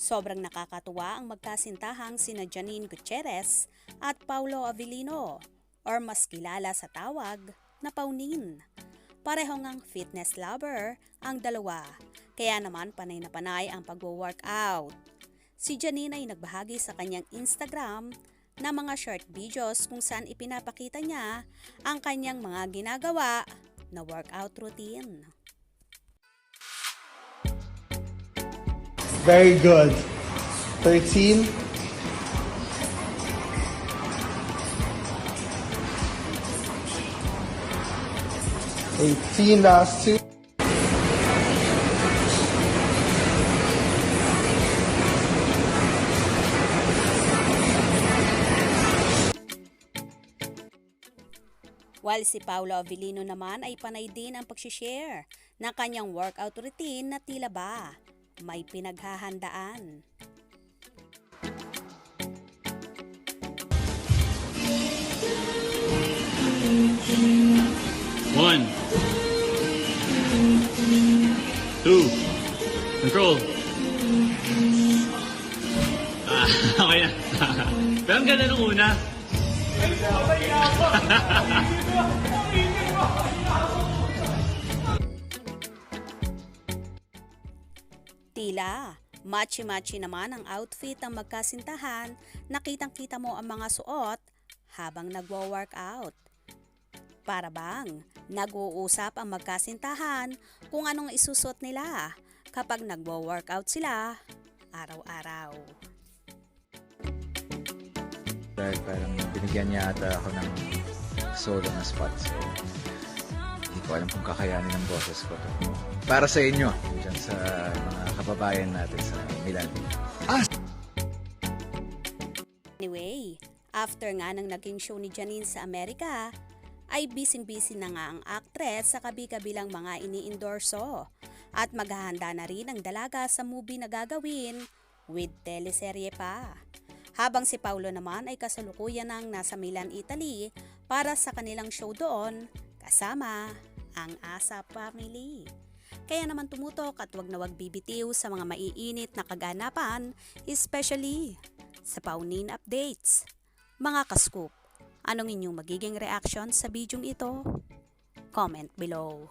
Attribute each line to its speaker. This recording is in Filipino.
Speaker 1: Sobrang nakakatuwa ang magkasintahang sina Janine Gutierrez at Paulo Avellino or mas kilala sa tawag na Paunin. Pareho ngang fitness lover ang dalawa, kaya naman panay na panay ang pagwo-workout. Si Janine ay nagbahagi sa kanyang Instagram na mga short videos kung saan ipinapakita niya ang kanyang mga ginagawa na workout routine.
Speaker 2: Very good. 13. 18, last two.
Speaker 1: While si Paulo Avellino naman ay panay din ang pag-share ng kanyang workout routine na tila ba may pinaghahandaan.
Speaker 3: One, two, control. Okay na. Pero ang ganda nung una.
Speaker 1: Tila, matchy-matchy naman ang outfit ng magkasintahan, nakitang-kita mo ang mga suot habang nagwo-workout. Para bang nag-uusap ang magkasintahan kung anong isusot nila kapag nagwo-workout sila araw-araw.
Speaker 4: Dahil parang binigyan niya ata ako ng solo na spot. So, hindi ko alam kung kakayanin ng boses ko to. Para sa inyo, dyan sa mga kababayan natin sa Milan.
Speaker 1: Anyway, after nga ng naging show ni Janine sa Amerika, ay busy-busy na nga ang actress sa kabi-kabilang mga ini-endorso at maghahanda na rin ang dalaga sa movie na gagawin with teleserye pa. Habang si Paulo naman ay kasalukuyan nang nasa Milan, Italy para sa kanilang show doon kasama ang Asa family. Kaya naman tumutok at wag na wag bibitiw sa mga maiinit na kaganapan, especially sa Paunin updates. Mga ka-scoop, anong inyong magiging reaction sa bidyong ito? Comment below.